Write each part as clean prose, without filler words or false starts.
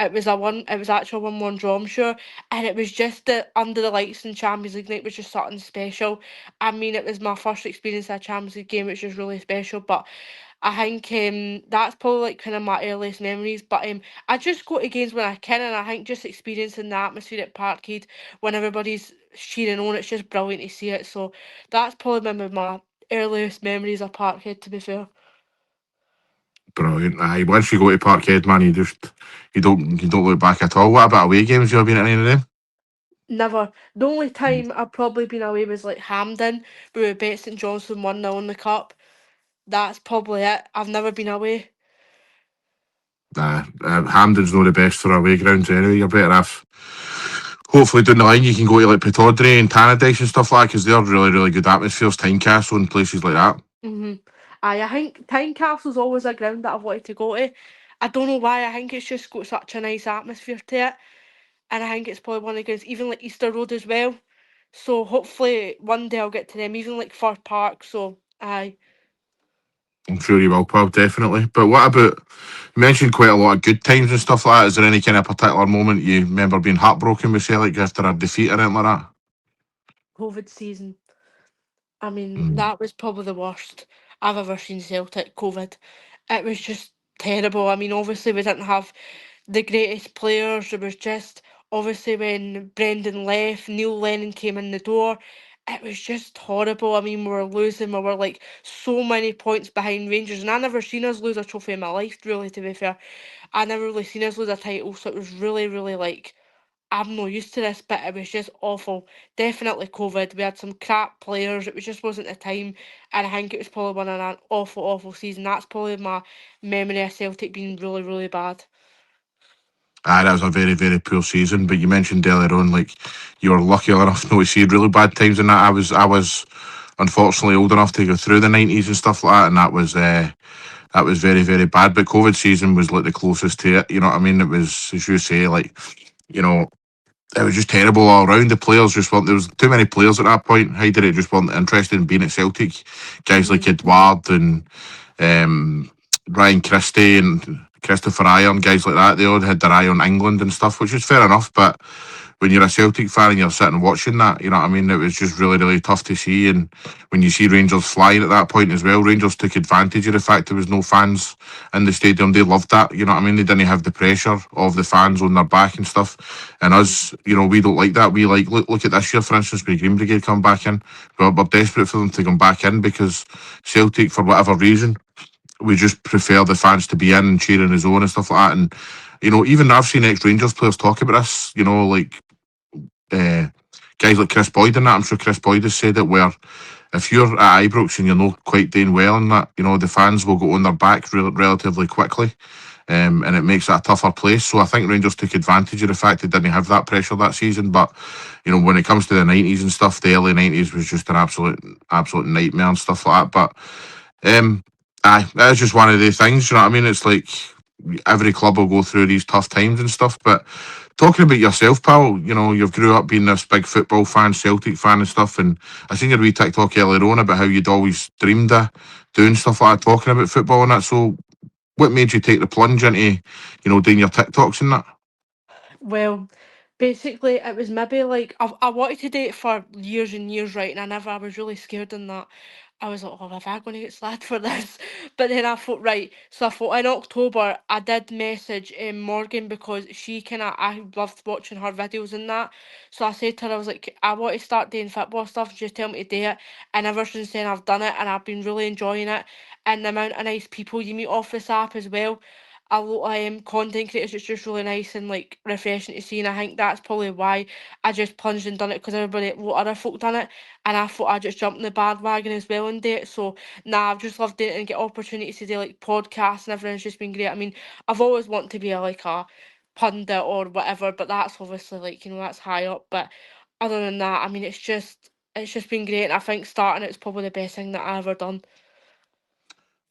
It was actually a 1-1 draw, I'm sure, and it was just the under the lights in Champions League night was just something special. I mean, it was my first experience at a Champions League game, which was really special. But I think that's probably like kind of my earliest memories. But I just go to games when I can, and I think just experiencing the atmosphere at Parkhead when everybody's cheering on, it's just brilliant to see it. So that's probably one of my earliest memories of Parkhead, to be fair. Brilliant. Aye, once you go to Parkhead, man, you don't look back at all. What about away games? You ever been at any of them? Never. The only time I've probably been away was like Hampden, where we beat St Johnstone 1-0 in the cup. That's probably it. I've never been away. Nah, Hampden's not the best for away grounds anyway. You're better off. Hopefully down the line you can go to like Pittodrie and Tannadice and stuff like that because they're really, really good atmospheres, Tynecastle and places like that. I think Tynecastle's always a ground that I've wanted to go to. I don't know why. I think it's just got such a nice atmosphere to it, and I think it's probably one of the grounds, even like Easter Road as well. So hopefully one day I'll get to them, even like Fir Park. So aye. I'm sure you will, pal, definitely. But what about, you mentioned quite a lot of good times and stuff like that. Is there any kind of particular moment you remember being heartbroken with Celtic after a defeat or anything like that? COVID season. I mean, Mm. that was probably the worst I've ever seen Celtic, COVID. It was just terrible. I mean, obviously we didn't have the greatest players. There was just obviously when Brendan left, Neil Lennon came in the door. It was just horrible. I mean, we were losing. We were like so many points behind Rangers, and I never seen us lose a trophy in my life. Really, to be fair, I never really seen us lose a title. So it was really, really like I'm not used to this, but it was just awful. Definitely COVID. We had some crap players. It was just wasn't the time, and I think it was probably one of an awful, awful season. That's probably my memory of Celtic being really, really bad. Aye, that was a very, very poor season. But you mentioned earlier on, like you were lucky enough not to see really bad times in that. I was unfortunately old enough to go through the '90s and stuff like that, and that was very, very bad. But COVID season was like the closest to it. You know what I mean? It was, as you say, like you know, it was just terrible all around. The players just weren't. There was too many players at that point. Heidi just weren't interested in being at Celtic. Guys like Mhm. Edouard and um, Ryan Christie and Christopher Iron, guys like that, they all had their eye on England and stuff, which is fair enough. But when you're a Celtic fan and you're sitting watching that, you know what I mean? It was just really, really tough to see. And when you see Rangers flying at that point as well, Rangers took advantage of the fact there was no fans in the stadium. They loved that, you know what I mean? They didn't have the pressure of the fans on their back and stuff. And us, you know, we don't like that. We like, look at this year, for instance, when Green Brigade come back in. We're desperate for them to come back in because Celtic, for whatever reason, we just prefer the fans to be in and cheering us on and stuff like that. And, you know, even I've seen ex-Rangers players talk about this, you know, like uh, guys like Chris Boyd and that. I'm sure Chris Boyd has said it, where if you're at Ibrox and you're not quite doing well in that, you know, the fans will go on their back relatively quickly. And it makes it a tougher place. So I think Rangers took advantage of the fact they didn't have that pressure that season. But you know, when it comes to the '90s and stuff, the early '90s was just an absolute nightmare and stuff like that. But aye, that's just one of the things. You know what I mean? It's like every club will go through these tough times and stuff. But talking about yourself, pal, you know, you've grew up being this big football fan, Celtic fan and stuff. And I seen your wee TikTok earlier on about how you'd always dreamed of doing stuff like that, talking about football and that. So what made you take the plunge into, you know, doing your TikToks and that? Well, basically, it was maybe like I wanted to date for years and years, right? And I was really scared in that. I was like, oh, am I going to get slagged for this? But then I thought, right. So I thought in October, I did message Morgan because I loved watching her videos and that. So I said to her, I was like, I want to start doing football stuff. Just tell me to do it. And ever since then, I've done it and I've been really enjoying it. And the amount of nice people you meet off this app as well. A lot of content creators, it's just really nice and like refreshing to see. And I think that's probably why I just plunged and done it because what other folk done it. And I thought I'd just jump in the bandwagon as well and do it. So I've just loved it and get opportunities to do like podcasts and everything's just been great. I mean, I've always wanted to be like a pundit or whatever, but that's obviously like, that's high up. But other than that, I mean, it's just been great. And I think starting it's probably the best thing that I ever done.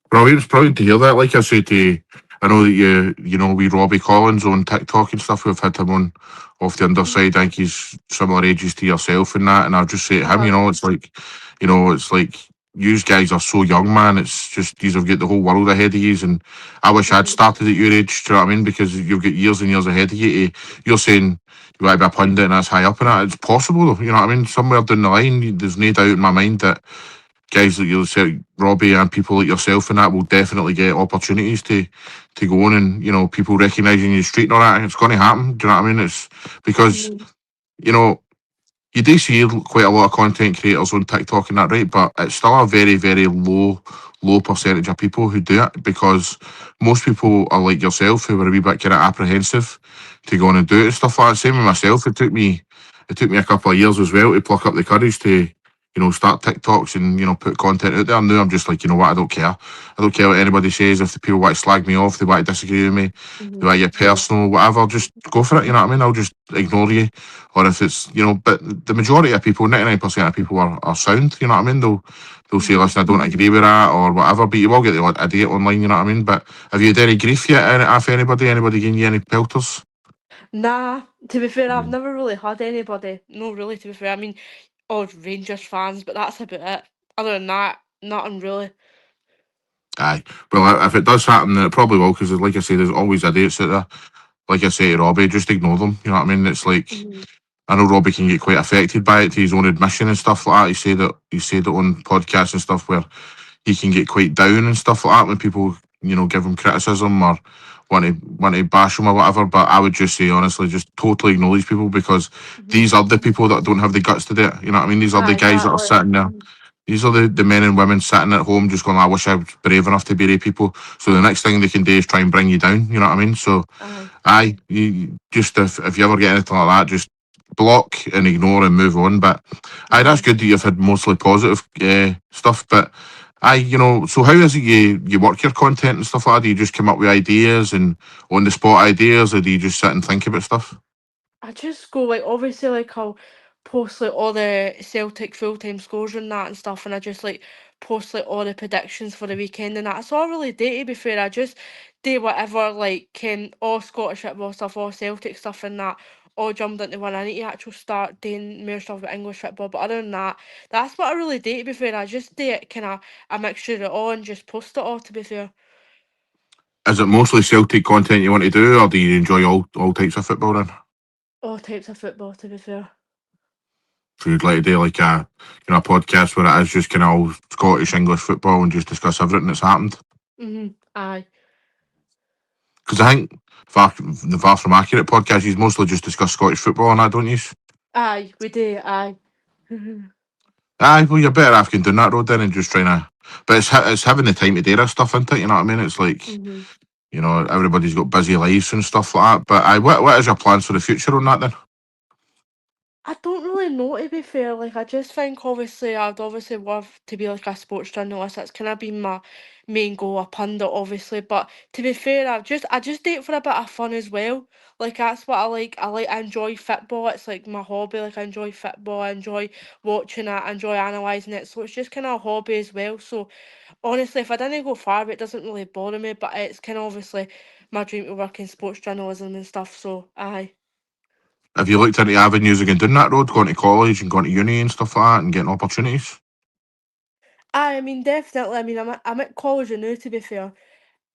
Brilliant, it's brilliant to hear that. Like I say to you, I know that you know, we Robbie Collins on TikTok and stuff, we've had him on off the underside. I think he's similar ages to yourself and that. And I'll just say to him, Uh-huh. you know, it's like yous guys are so young, man. It's just yous have got the whole world ahead of yous, and I wish I'd started at your age. Do you know what I mean? Because you've got years and years ahead of you. You're saying you want to be a pundit and that's high up, and that it's possible, though. You know what I mean? Somewhere down the line, there's no doubt in my mind that guys like yourself, Robbie, and people like yourself, and that will definitely get opportunities to go on, and people recognising your street and all that. And it's going to happen. Do you know what I mean? It's because Mhm. you know you do see quite a lot of content creators on TikTok and that, right? But it's still a very, very low percentage of people who do it, because most people are like yourself, who were a wee bit kind of apprehensive to go on and do it and stuff like that. Same with myself. It took me a couple of years as well to pluck up the courage to start TikToks and put content out there. Now I'm just like, you know what, I don't care. I don't care what anybody says. If the people want to slag me off, they want to disagree with me, they Mhm. want to get personal, whatever, just go for it. You know what I mean? I'll just ignore you. Or if it's, but the majority of people, 99% of people are sound, you know what I mean? They'll say, Mhm. listen, I don't agree with that or whatever, but you will get the odd idiot online, you know what I mean? But have you had any grief yet off anybody? Anybody giving you any pelters? Nah, to be fair, I've Mm. never really had anybody. No, really, to be fair. I mean, odd Rangers fans, but that's about it. Other than that, nothing really. Aye. Well, if it does happen, then it probably will, because like I say, there's always idiots out there. Like I say to Robbie, just ignore them. You know what I mean? It's like, Mhm. I know Robbie can get quite affected by it to his own admission and stuff like that. He said it on podcasts and stuff where he can get quite down and stuff like that when people, give him criticism or want to bash him or whatever. But I would just say honestly, just totally ignore these people, because Mhm. these are the people that don't have the guts to do it. You know what I mean? These are the Ah, guys that are exactly. sitting there. These are the men and women sitting at home just going, I wish I was brave enough to bury people. So the next thing they can do is try and bring you down. You know what I mean? So Aye. aye, you just if you ever get anything like that, just block and ignore and move on. But aye, that's Mhm. good that you've had mostly positive stuff. But aye, so how is it you work your content and stuff like that? Do you just come up with ideas and on the spot ideas, or do you just sit and think about stuff? I just go like obviously like I'll post like all the Celtic full time scores and that and stuff, and I just like post like all the predictions for the weekend and that. That's all I really do, to be fair. I just do whatever like all Scottish football stuff, all Celtic stuff and that, all jumped into one. I need to actually start doing more stuff with English football, but other than that, that's what I really do, to be fair. I just do it kind of a mixture of it all and just post it all, to be fair. Is it mostly Celtic content you want to do, or do you enjoy all types of football then? All types of football, to be fair. So you'd like to do like a podcast where it is just kind of all Scottish English football and just discuss everything that's happened? Aye. Because I think the VAR From Accurate podcast, you mostly just discuss Scottish football and that, don't you? Aye, we do, aye. Aye, well, you're better off going down that road then and just trying to. But it's having the time to do that stuff, isn't it? You know what I mean? It's like, Mhm. everybody's got busy lives and stuff like that. But aye, what is your plans for the future on that then? I don't really know, to be fair. Like, I just think obviously I'd obviously love to be like a sports journalist. That's kind of been my main goal, a pundit, obviously. But to be fair, I just do it for a bit of fun as well. Like that's what I like. I enjoy football. It's like my hobby. Like I enjoy football. I enjoy watching it. I enjoy analysing it. So it's just kind of a hobby as well. So honestly, if I didn't go far, it doesn't really bother me. But it's kind of obviously my dream to work in sports journalism and stuff. So aye. Have you looked into avenues of going down that road, going to college and going to uni and stuff like that and getting opportunities? I mean, definitely. I mean, I'm at college now, to be fair,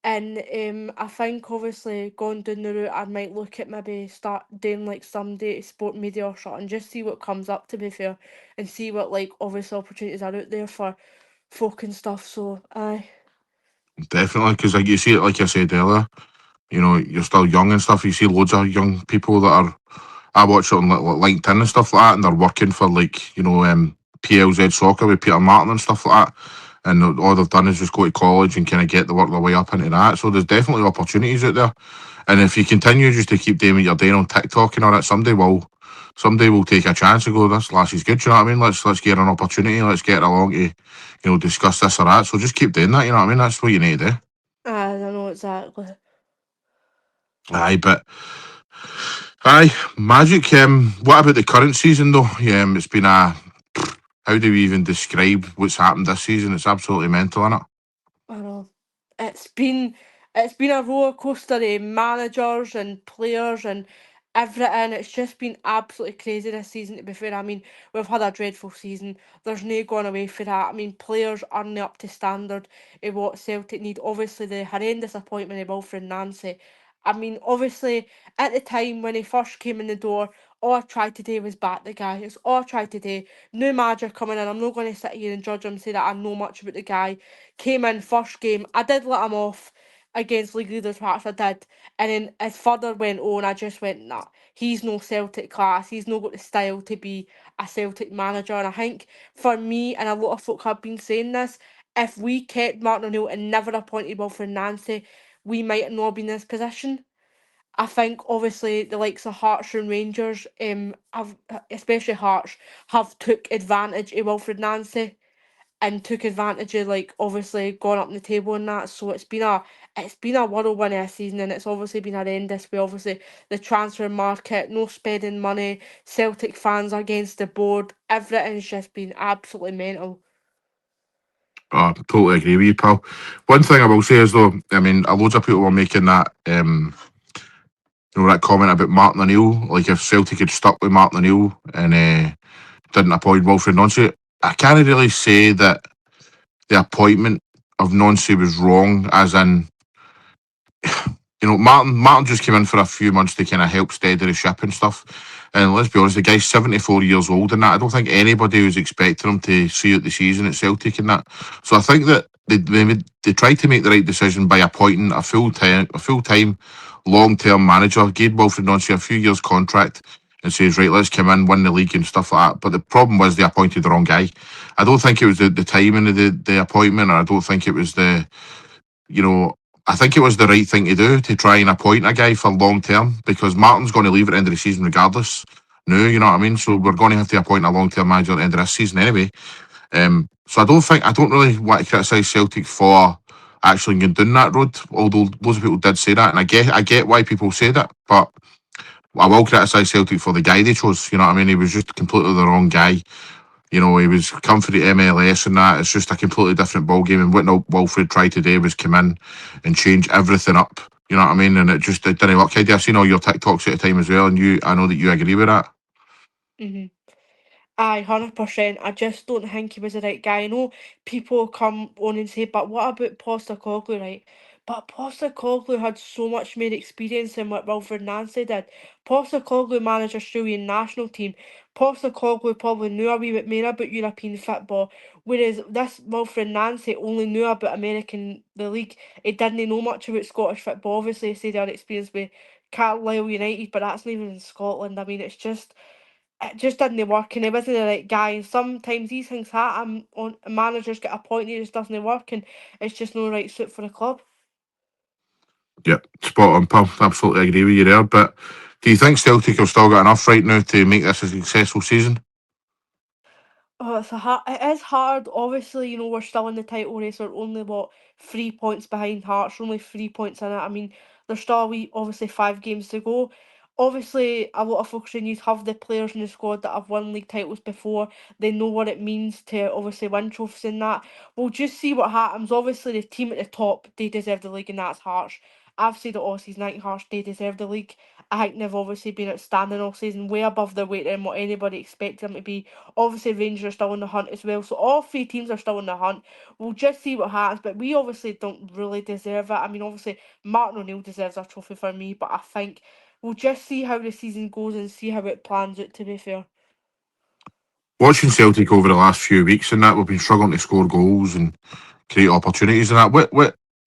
and I think obviously going down the route, I might look at maybe start doing like some day sport media or something, just see what comes up. To be fair, and see what like obviously opportunities are out there for folk and stuff. So, aye. Definitely, because like you see it, like I said earlier, you're still young and stuff. You see loads of young people that are. I watch it on like LinkedIn and stuff like that, and they're working for like PLZ soccer with Peter Martin and stuff like that. And all they've done is just go to college and kind of get the work their way up into that. So there's definitely opportunities out there. And if you continue just to keep doing what you're doing on TikTok and all that, somebody will take a chance and go, this lassie's good. You know what I mean? Let's get her an opportunity. Let's get her along to discuss this or that. So just keep doing that. You know what I mean? That's what you need to do. I don't know exactly. Aye, but aye, Magic. What about the current season though? It's been a. How do we even describe what's happened this season? It's absolutely mental, isn't it? I know. It's been it's been a roller coaster of managers and players and everything. It's just been absolutely crazy this season, to be fair. I mean, we've had a dreadful season. There's no going away for that. I mean, players aren't up to standard of what Celtic need. Obviously, the horrendous appointment of Wilfred Nancy. I mean, obviously, at the time when he first came in the door, all I tried to do was back the guy. It's all I tried to do. New manager coming in. I'm not going to sit here and judge him and say that I know much about the guy. Came in, first game. I did let him off against league leaders, perhaps I did. And then as further went on, I just went, nah, he's no Celtic class. He's not got the style to be a Celtic manager. And I think for me, and a lot of folk have been saying this, if we kept Martin O'Neill and never appointed Wilfred Nancy, we might not be in this position. I think obviously the likes of Hearts and Rangers, have especially Hearts, have took advantage of Wilfred Nancy and took advantage of, like, obviously going up in the table and that. So it's been a whirlwind this season, and it's obviously been horrendous with obviously the transfer market, no spending money, Celtic fans against the board. Everything's just been absolutely mental. I totally agree with you, pal. One thing I will say is though, I mean, loads of people were making that that comment about Martin O'Neill, like if Celtic had stuck with Martin O'Neill and didn't appoint Wilfred Nancy. I can't really say that the appointment of Nancy was wrong, as in, Martin just came in for a few months to kind of help steady the ship and stuff. And let's be honest, the guy's 74 years old and that. I don't think anybody was expecting him to see out the season at Celtic and that. So I think that they tried to make the right decision by appointing a full time, long term manager. Gave Wilfred Nancy a few years contract and says, right, let's come in, win the league and stuff like that. But the problem was they appointed the wrong guy. I don't think it was the timing of the appointment, or I don't think it was you know, I think it was the right thing to do to try and appoint a guy for long term, because Martin's going to leave at the end of the season regardless. No, you know what I mean? So we're going to have to appoint a long term manager at the end of this season anyway. So I don't really want to criticise Celtic for actually going down that road, although loads of people did say that, and I get why people say that, but I will criticise Celtic for the guy they chose. You know what I mean? He was just completely the wrong guy. He was come for the MLS and that. It's just a completely different ball game. And what Wilfred tried to do was come in and change everything up. You know what I mean? And it didn't work. Heidi, I've seen all your TikToks at the time as well, and I know that you agree with that. Mhm. Aye, 100%. I just don't think he was the right guy. I know people come on and say, but what about Postecoglou, right? But Postecoglou had so much more experience than what Wilfred Nancy did. Postecoglou managed Australian national team. Postecoglou probably knew a wee bit more about European football, whereas this Wilfred Nancy only knew about the league. He didn't know much about Scottish football. Obviously, he said he had experience with Carlisle United, but that's not even in Scotland. I mean, it just didn't work, and he wasn't the right guy. And sometimes these things happen on managers get appointed, it just doesn't work, and it's just no right suit for the club. Yep, spot on, pal. Absolutely agree with you there. But do you think Celtic have still got enough right now to make this a successful season? Oh, it is hard. Obviously, we're still in the title race. We're only, what, 3 points behind Hearts. We're only 3 points in it. I mean, there's still obviously 5 games to go. Obviously, a lot of folks saying you have the players in the squad that have won league titles before. They know what it means to obviously win trophies and that. We'll just see what happens. Obviously, the team at the top, they deserve the league, and that's Hearts. I've said it all season, I think Hearts, they deserve the league. I think they've obviously been outstanding all season, way above their weight and what anybody expected them to be. Obviously, Rangers are still in the hunt as well. So all three teams are still in the hunt. We'll just see what happens. But we obviously don't really deserve it. I mean, obviously, Martin O'Neill deserves a trophy for me. But I think we'll just see how the season goes and see how it plans out, to be fair. Watching Celtic over the last few weeks and that, we've been struggling to score goals and create opportunities and that.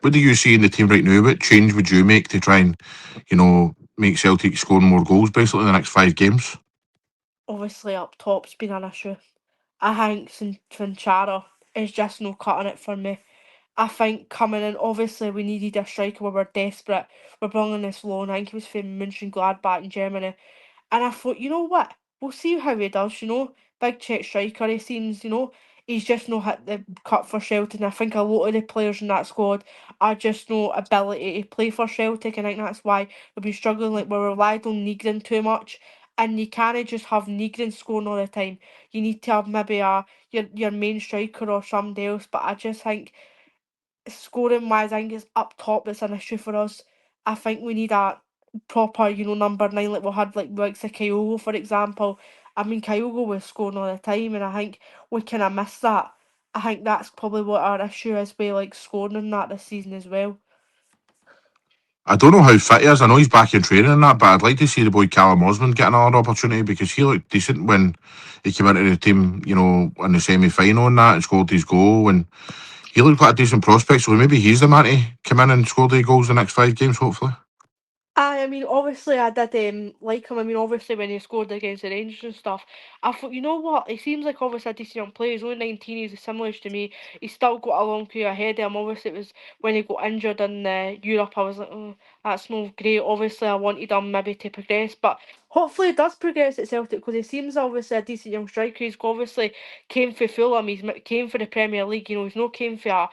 What do you see in the team right now? What change would you make to try and, make Celtic score more goals basically in the next 5 games? Obviously, up top's been an issue. I think Finchara is just no cutting it for me. I think coming in, obviously, we needed a striker. We were desperate. We're bringing this loan. I think he was from Mönchengladbach in Germany. And I thought, you know what? We'll see how he does. Big Czech striker. He seems, he's just not hit the cut for Celtic. And I think a lot of the players in that squad are just no ability to play for Celtic. And I think that's why we've been struggling. Like, we relied on Nygren too much. And you can't just have Nygren scoring all the time. You need to have maybe your main striker or somebody else. But I just think scoring wise, I think it's up top that's an issue for us. I think we need proper, number 9 like we had like say Kyogo, for example. I mean, Kyogo was scoring all the time, and I think we kind of missed that. I think that's probably what our issue is with like scoring in that this season as well. I don't know how fit he is. I know he's back in training and that, but I'd like to see the boy Callum Osmond get another opportunity because he looked decent when he came into the team, in the semi-final and that and scored his goal. And he looked like a decent prospect, so maybe he's the man to come in and score the goals the next 5 games, hopefully. I mean, obviously, I did like him. I mean, obviously, when he scored against the Rangers and stuff, I thought, you know what? He seems like obviously a decent young player. He's only 19. He's similar to me. He's still got a long career ahead of him. Obviously, it was when he got injured in Europe. I was like, oh, that's no great. Obviously, I wanted him maybe to progress, but hopefully, he does progress at Celtic because he seems obviously a decent young striker. He's obviously came for Fulham. Came for the Premier League. He's not came for a,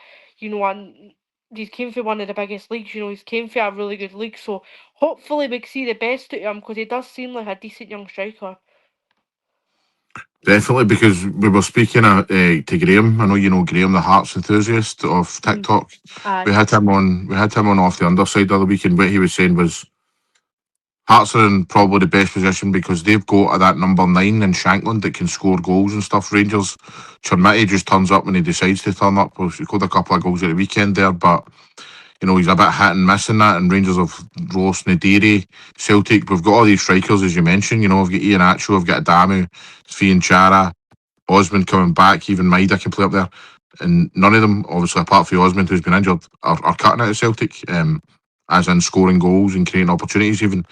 he's came for one of the biggest leagues. He's came for a really good league. So hopefully we can see the best out of him because he does seem like a decent young striker. Definitely, because we were speaking to Graham. I know you know Graham, the Hearts enthusiast of TikTok. Aye. We had him on. We had him on off the underside the other week, and what he was saying was Hearts are in probably the best position because they've got that number 9 in Shankland that can score goals and stuff. Rangers, Chermiti just turns up when he decides to turn up. Well, he scored a couple of goals at the weekend there, but he's a bit hit and miss in that. And Rangers have Ross Nadiri, Celtic. We've got all these strikers, as you mentioned. We've got Ian Acho, we've got Adamu, Svian Chara, Osmond coming back, even Maida can play up there. And none of them, obviously, apart from Osmond, who's been injured, are cutting out of Celtic, as in scoring goals and creating opportunities. Even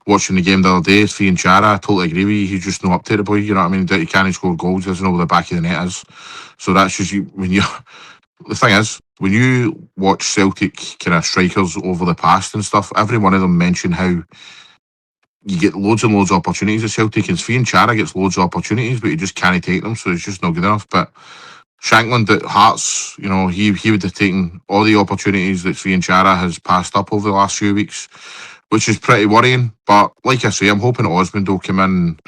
watching the game the other day, Svian Chara, I totally agree with you. He's just not up to the boy, you know what I mean? He can't score goals, he doesn't know where the back of the net is. So that's just you. The thing is, when you watch Celtic kind of strikers over the past and stuff, every one of them mention how you get loads and loads of opportunities at Celtic, and Svian Chara gets loads of opportunities, but he just can't take them, so it's just not good enough. But Shankland at Hearts, he would have taken all the opportunities that Svian Chara has passed up over the last few weeks, which is pretty worrying. But like I say, I'm hoping Osmond will come in,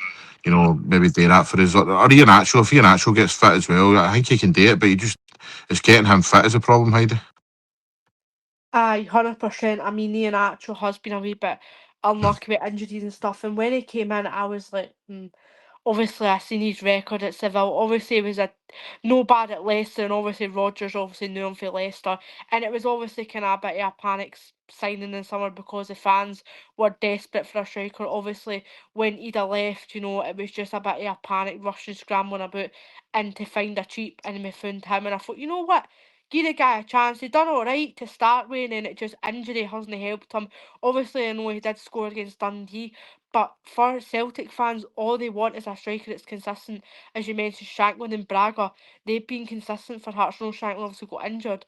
maybe do that for his. Or Ian Acho, if Ian Acho gets fit as well, I think he can do it, but it's getting him fit is a problem, Heidi. Aye, 100%. I mean, Ian Acho has been a wee bit unlucky with injuries and stuff. And when he came in, I was like, obviously I seen his record at Seville. Obviously he was no bad at Leicester, and obviously Rodgers obviously knew him for Leicester. And it was obviously kind of a bit of a panic signing in summer because the fans were desperate for a striker. Obviously when Ida left, it was just a bit of a panic rushing, scrambling about and to find a cheap, and we found him. And I thought, you know what? Give the guy a chance. He done alright to start with, and then it just injury hasn't helped him. Obviously, I know he did score against Dundee, but for Celtic fans, all they want is a striker that's consistent. As you mentioned, Shankland and Braga, they've been consistent for Hearts. No, Shankland obviously got injured,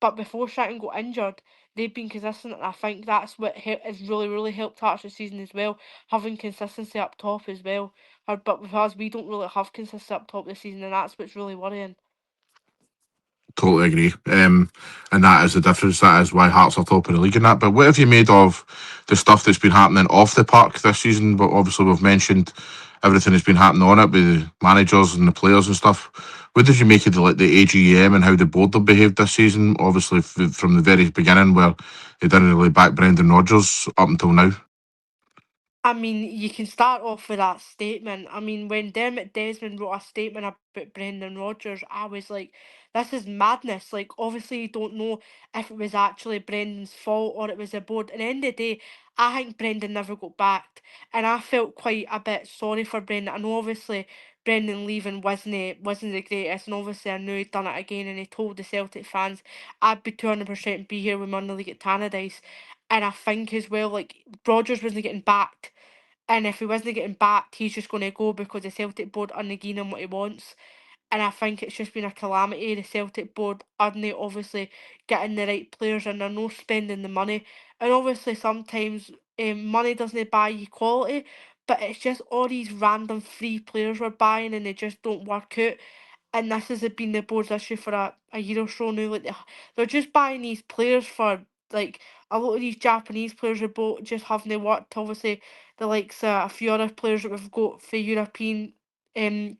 but before Shankland got injured, they've been consistent, and I think that's what has really, really helped Hearts this season as well, having consistency up top as well. But with us, we don't really have consistency up top this season, and that's what's really worrying. Totally agree. And that is the difference. That is why Hearts are top of the league in that. But what have you made of the stuff that's been happening off the park this season? But obviously, we've mentioned everything that's been happening on it with the managers and the players and stuff. What did you make of the AGM and how the board have behaved this season? Obviously, from the very beginning, where they didn't really back Brendan Rodgers up until now. I mean, you can start off with that statement. I mean, when Dermot Desmond wrote a statement about Brendan Rodgers, I was like, this is madness. Like, obviously, you don't know if it was actually Brendan's fault or it was the board. At the end of the day, I think Brendan never got backed. And I felt quite a bit sorry for Brendan. I know, obviously, Brendan leaving wasn't the greatest. And obviously, I knew he'd done it again. And he told the Celtic fans, I'd be 200% be here when we're in the league at Tannadice. And I think as well, like, Rodgers wasn't getting backed, and if he wasn't getting backed, he's just going to go because the Celtic board aren't giving him what he wants. And I think it's just been a calamity. The Celtic board aren't obviously getting the right players, and they're not spending the money. And obviously sometimes money doesn't buy you quality, but it's just all these random free players we're buying and they just don't work out. And this has been the board's issue for a year or so now. Like they're just buying these players for, like, a lot of these Japanese players are both just haven't worked. Obviously, the likes of a few other players that we've got for European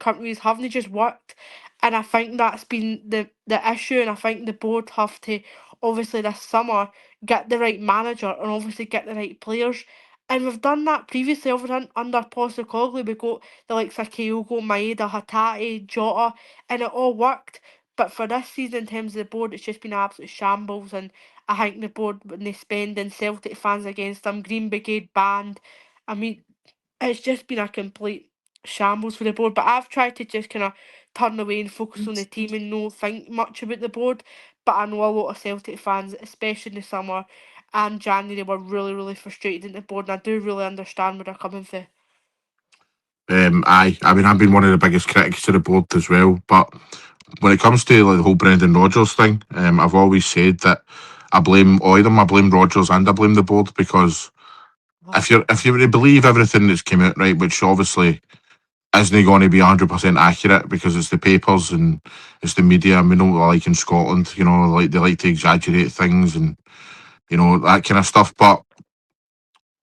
countries haven't just worked. And I think that's been the issue. And I think the board have to obviously this summer get the right manager and obviously get the right players. And we've done that previously under Postecoglou. We got the likes of Kyogo, Maeda, Hatate, Jota, and it all worked. But for this season, in terms of the board, it's just been an absolute shambles. And I think the board, when they spending Celtic fans against them, Green Brigade banned. I mean, it's just been a complete shambles for the board. But I've tried to just kind of turn away and focus on the team and not think much about the board. But I know a lot of Celtic fans, especially in the summer and January, were really, really frustrated in the board. And I do really understand where they're coming from. I mean, I've been one of the biggest critics to the board as well. But when it comes to like the whole Brendan Rodgers thing, I've always said that I blame all of them. I blame Rodgers and I blame the board because if you were to believe everything that's came out, right, which obviously isn't going to be 100% accurate because it's the papers and it's the media, and we know what they're like in Scotland, like they like to exaggerate things and that kind of stuff. But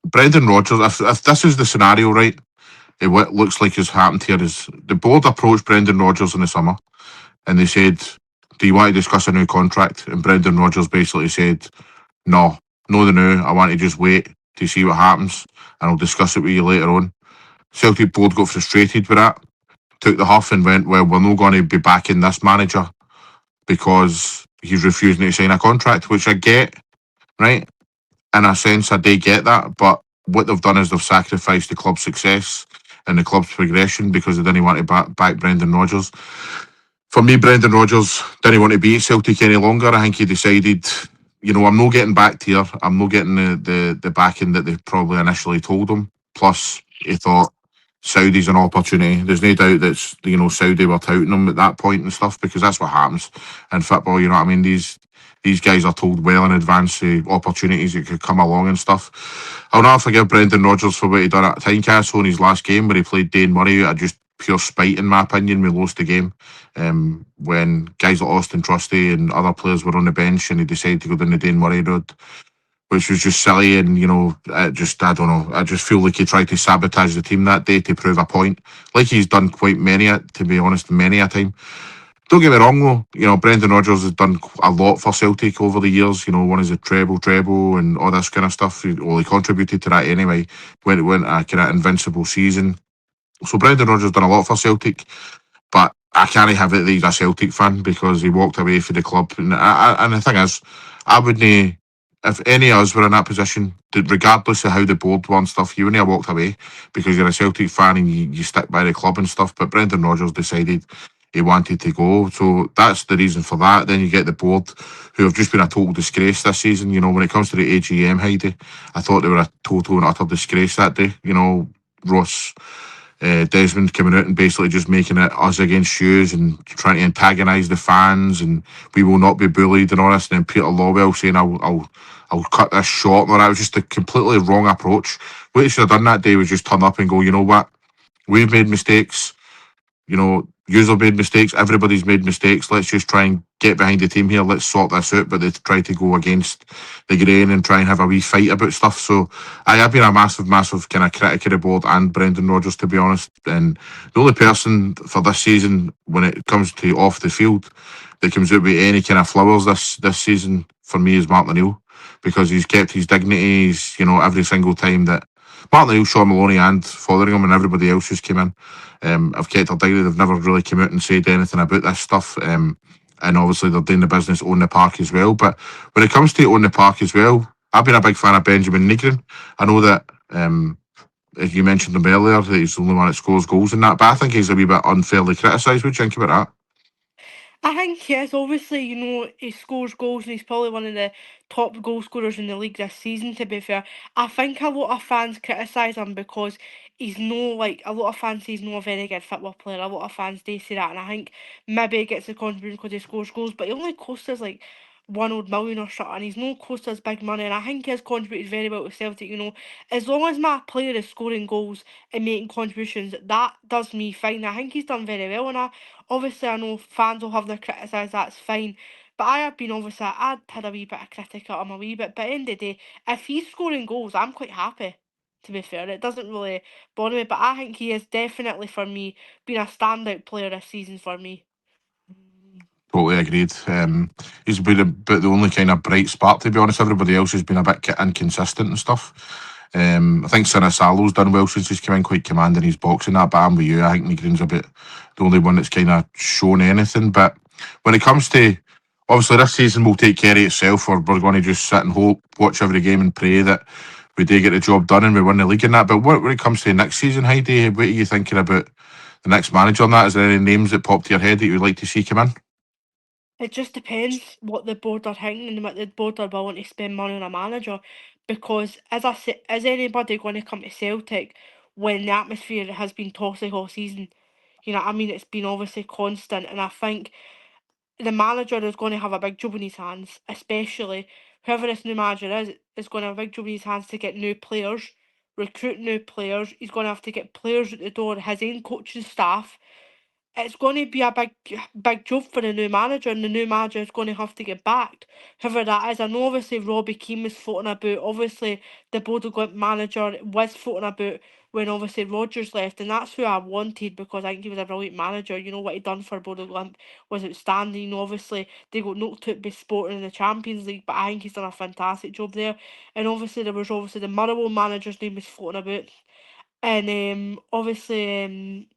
Brendan Rodgers, if this is the scenario, right, what looks like has happened here is the board approached Brendan Rodgers in the summer and they said, "Do you want to discuss a new contract?" And Brendan Rodgers basically said, "No, no, the new. I want to just wait to see what happens, and I'll discuss it with you later on." Celtic board got frustrated with that, took the huff, and went, "Well, we're not going to be backing this manager because he's refusing to sign a contract," which I get, right? In a sense, I do get that, but what they've done is they've sacrificed the club's success and the club's progression because they didn't want to back Brendan Rodgers. For me, Brendan Rodgers didn't want to be at Celtic any longer. I think he decided, I'm not getting backed here. I'm not getting the backing that they probably initially told him. Plus, he thought Saudi's an opportunity. There's no doubt that Saudi were touting him at that point and stuff because that's what happens in football. You know what I mean? These guys are told well in advance opportunities that could come along and stuff. I'll never forgive Brendan Rodgers for what he done at Tynecastle in his last game where he played Dane Murray out of just pure spite, in my opinion. We lost the game when guys like Austin Trusty and other players were on the bench and he decided to go down the Dane Murray road, which was just silly. And, I don't know. I just feel like he tried to sabotage the team that day to prove a point. Like he's done quite many, to be honest, many a time. Don't get me wrong though, Brendan Rodgers has done a lot for Celtic over the years. One is a treble, and all this kind of stuff. He contributed to that anyway. Went a kind of invincible season. So Brendan Rodgers done a lot for Celtic, but I can't have it that he's a Celtic fan because he walked away from the club. And the thing is, I wouldn't. If any of us were in that position, regardless of how the board won stuff, you wouldn't have walked away because you're a Celtic fan and you stick by the club and stuff. But Brendan Rodgers decided he wanted to go. So that's the reason for that. Then you get the board, who have just been a total disgrace this season. When it comes to the AGM, Heidi, I thought they were a total and utter disgrace that day. Ross Desmond coming out and basically just making it us against shoes and trying to antagonise the fans and we will not be bullied and all this. And then Peter Lawwell saying, I'll cut this short. And that was just a completely wrong approach. What he should have done that day was just turn up and go, you know what? We've made mistakes. Yous have made mistakes. Everybody's made mistakes. Let's just try and get behind the team here. Let's sort this out. But they try to go against the grain and try and have a wee fight about stuff. So I have been a massive, massive kind of critic of the board and Brendan Rodgers, to be honest. And the only person for this season, when it comes to off the field, that comes out with any kind of flowers this season for me is Martin O'Neill, because he's kept his dignity. He's, every single time that Martin O'Neill, Sean Maloney and Fotheringham and everybody else who's came in, have kept their dignity. They've never really come out and said anything about this stuff. And obviously they're doing the business on the park as well. But when it comes to on the park as well, I've been a big fan of Benjamin Nigren. I know that as you mentioned him earlier, that he's the only one that scores goals in that, but I think he's a wee bit unfairly criticised. What do you think about that? I think yes, obviously, he scores goals and he's probably one of the top goal scorers in the league this season, to be fair. I think a lot of fans criticise him because he's a lot of fans say he's not a very good football player. A lot of fans do say that, and I think maybe he gets the contribution because he scores goals, but he only costs us like 1 odd million or something, and he's no cost us big money, and I think he has contributed very well to Celtic. As long as my player is scoring goals and making contributions, that does me fine. I think he's done very well, and obviously, I know fans will have their criticised, that's fine. But I have been obviously, I'd had a wee bit of critic at him a wee bit. But at the end of the day, if he's scoring goals, I'm quite happy, to be fair. It doesn't really bother me. But I think he is definitely, for me, been a standout player this season for me. Totally agreed. He's been the only kind of bright spark, to be honest. Everybody else has been a bit inconsistent and stuff. I think Sinisalo's done well since he's come in, quite commanding his boxing that, but I'm with you. I think McGreen's a bit the only one that's kind of shown anything. But when it comes to, obviously this season will take care of itself, or we're going to just sit and hope, watch every game and pray that we do get the job done and we win the league and that. But when it comes to next season, Heidi, what are you thinking about the next manager on that? Is there any names that pop to your head that you'd like to see come in? It just depends what the board are thinking and what the board are willing to spend money on a manager. Because as I said, is anybody going to come to Celtic when the atmosphere has been toxic all season? You know what I mean? It's been obviously constant, and I think the manager is going to have a big job in his hands, especially whoever this new manager is going to have a big job in his hands to get new players, recruit new players. He's going to have to get players at the door, his own coaching staff. It's going to be a big job for the new manager, and the new manager is going to have to get backed. Whoever that is, I know obviously Robbie Keane was floating about. Obviously, the Bodo Glimt manager was floating about when obviously Rodgers left, and that's who I wanted because I think he was a brilliant manager. You know what he done for Bodo Glimt was outstanding. You know, obviously they got knocked out by Sporting in the Champions League, but I think he's done a fantastic job there. And obviously there was obviously the Motherwell manager's name was floating about, and obviously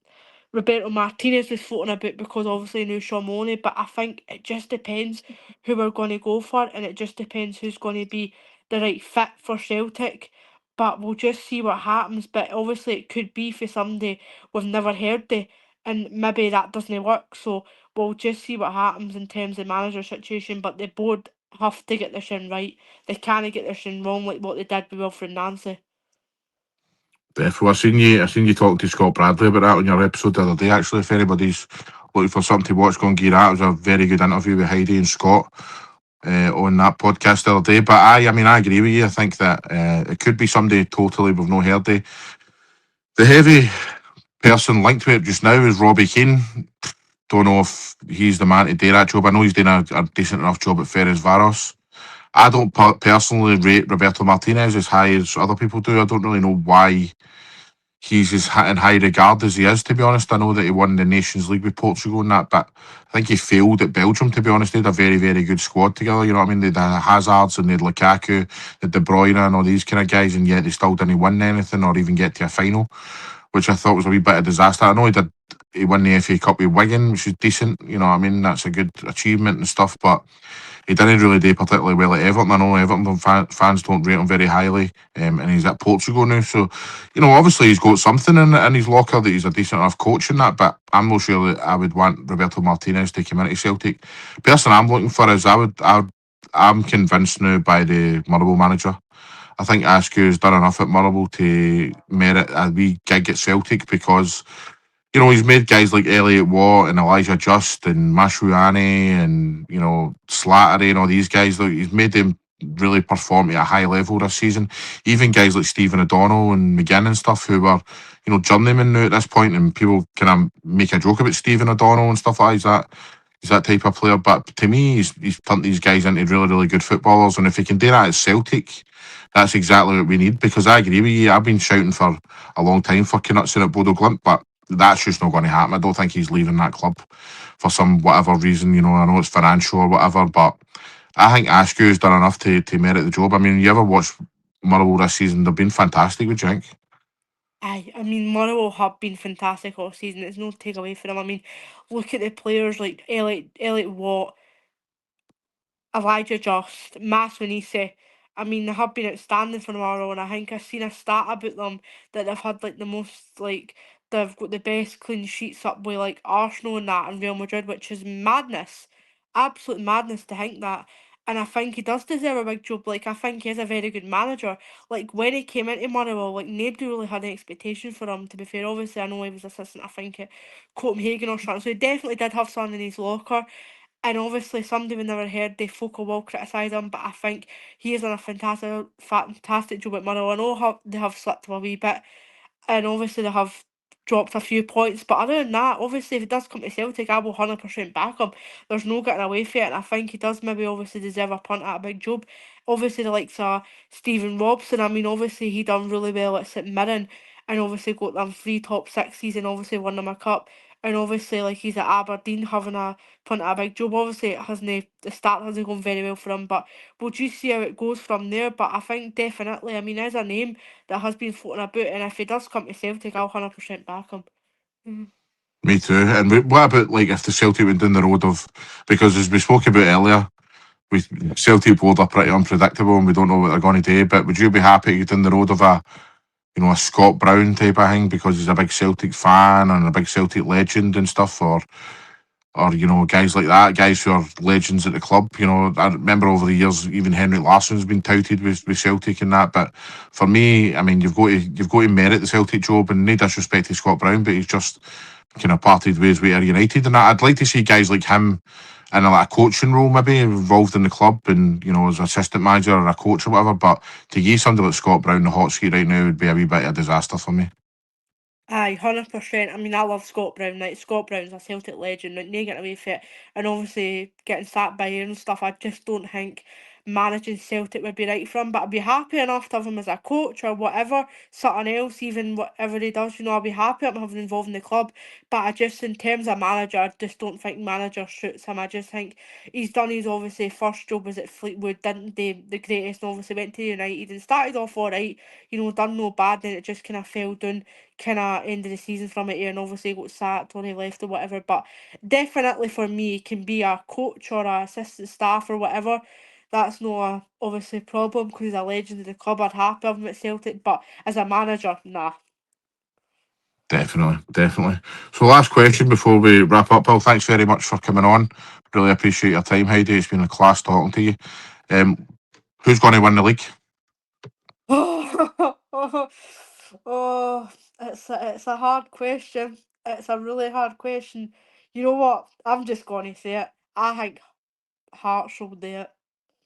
Roberto Martinez was floating about because obviously no Sean Money, but I think it just depends who we're going to go for, and it just depends who's going to be the right fit for Celtic. But we'll just see what happens. But obviously, it could be for somebody we've never heard of, and maybe that doesn't work. So we'll just see what happens in terms of manager situation. But the board have to get their shin right. They can't get their shin wrong like what they did with Wilfred Nancy. Definitely. I seen you talking to Scott Bradley about that on your episode the other day. Actually, if anybody's looking for something to watch, go and get that. It was a very good interview with Heidi and Scott on that podcast the other day. But I mean, I agree with you. I think that it could be somebody totally we've not heard of. The heavy person linked with it just now is Robbie Keane. Don't know if he's the man to do that job. I know he's doing a decent enough job at Ferris Varos. I don't personally rate Roberto Martinez as high as other people do. I don't really know why he's as in high regard as he is, to be honest. I know that he won the Nations League with Portugal and that, but I think he failed at Belgium, to be honest. They had a very, very good squad together, you know what I mean? They had the Hazards and they had Lukaku, the De Bruyne and all these kind of guys, and yet they still didn't win anything or even get to a final, which I thought was a wee bit of disaster. I know he won the FA Cup with Wigan, which is decent, you know what I mean? That's a good achievement and stuff, but he didn't really do particularly well at Everton. I know Everton fans don't rate him very highly, and he's at Portugal now. So, you know, obviously he's got something in his locker that he's a decent enough coach in that, but I'm not sure that I would want Roberto Martinez to come into Celtic. Person I'm looking for is I'm convinced now by the Motherwell manager. I think Askew's done enough at Motherwell to merit a wee gig at Celtic because you know, he's made guys like Elliot Watt and Elijah Just and Mashuane and, you know, Slattery and all these guys. Look, he's made them really perform at a high level this season. Even guys like Stephen O'Donnell and McGinn and stuff who were, you know, journeymen now at this point, and people kind of make a joke about Stephen O'Donnell and stuff like that. He's that type of player. But to me, he's turned these guys into really, really good footballers. And if he can do that at Celtic, that's exactly what we need. Because I agree with you. I've been shouting for a long time for Knutson at Bodo Glimt, but that's just not going to happen. I don't think he's leaving that club for some whatever reason. You know, I know it's financial or whatever, but I think Askew's done enough to merit the job. I mean, you ever watch Motherwell this season? They've been fantastic, would you think? I mean, Motherwell have been fantastic all season. It's no take away from them. I mean, look at the players like Elliot Watt, Elijah Just, Masonisi. I mean, they have been outstanding for Motherwell, and I think I've seen a stat about them that they've had like the most like they've got the best clean sheets up with like Arsenal and that and Real Madrid, which is madness, absolute madness to think that. And I think he does deserve a big job. Like I think he's a very good manager. Like when he came into Motherwell, like nobody really had any expectations for him. To be fair, obviously I know he was assistant. I think at Copenhagen or something, so he definitely did have something in his locker. And obviously, somebody we never heard, they folk will criticise him, but I think he has done a fantastic job at Motherwell. I know they have slipped a wee bit, and obviously they have dropped a few points, but other than that, obviously, if he does come to Celtic, I will 100% back him. There's no getting away from it, and I think he does maybe obviously deserve a punt at a big job. Obviously, the likes of Stephen Robson, I mean, obviously, he done really well at St Mirren, and obviously got them 3 top 6s and obviously won them a cup. And obviously, like, he's at Aberdeen having a punt at a big job. Obviously, the start hasn't gone very well for him, but we'll just see how it goes from there. But I think definitely, I mean, there's a name that has been floating about, and if he does come to Celtic, I'll 100% back him. Me too. And what about like if the Celtic went down the road of, because as we spoke about earlier, we Celtic board are pretty unpredictable and we don't know what they're going to do. But would you be happy to go down the road of a, you know, a Scott Brown type of thing because he's a big Celtic fan and a big Celtic legend and stuff, or you know, guys like that, guys who are legends at the club. You know, I remember over the years, even Henrik Larsson's been touted with Celtic and that. But for me, I mean, you've got to merit the Celtic job, and no disrespect to Scott Brown, but he's just kind of parted ways with Ayr United, and I'd like to see guys like him in a like a coaching role, maybe involved in the club, and you know, as an assistant manager or a coach or whatever. But to give somebody like Scott Brown the hot seat right now would be a wee bit of a disaster for me. Aye, 100%. I mean, I love Scott Brown. Like, Scott Brown's a Celtic legend. Like, no getting away from it. And obviously, getting sacked by Ayr and stuff, I just don't think managing Celtic would be right for him. But I'd be happy enough to have him as a coach or whatever, something else, even whatever he does. You know, I'd be happy I'm having him involved in the club. But I just, in terms of manager, I just don't think manager suits him. I just think he's done his obviously first job was at Fleetwood, didn't do the greatest, and obviously went to United and started off alright. You know, done no bad, then it just kind of fell down kind of end of the season from it here, and obviously got sacked or he left or whatever. But definitely for me, can be a coach or a assistant staff or whatever. That's no obviously problem because he's a legend of the club. I'd happy have him at Celtic, but as a manager, nah. Definitely, definitely. So, last question before we wrap up, Paul. Thanks very much for coming on. Really appreciate your time, Heidi. It's been a class talking to you. Who's going to win the league? Oh, it's a hard question. It's a really hard question. You know what? I'm just gonna say it. I think Hearts will do it.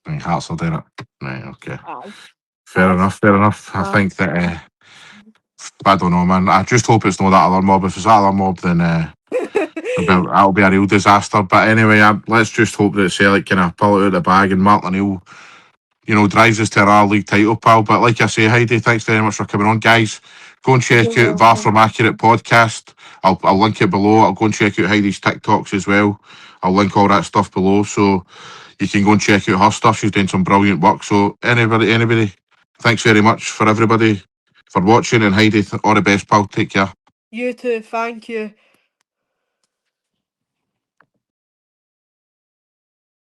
I think Hearts will do it. Right, okay. Aye. Fair enough, fair enough. I Aye. think that, I don't know, man. I just hope it's not that other mob. If it's that other mob, then that'll be a real disaster. But anyway, let's just hope that Celtic kind of pull it out of the bag and Martin O'Neill, you know, drives us to our league title, pal. But like I say, Heidi, thanks very much for coming on, guys. Go and check You're out VAR welcome. From Accurate podcast. I'll link it below. I'll go and check out Heidi's TikToks as well. I'll link all that stuff below, so you can go and check out her stuff. She's doing some brilliant work. So anybody, thanks very much for everybody for watching. And Heidi, all the best, pal. Take care. You too, thank you.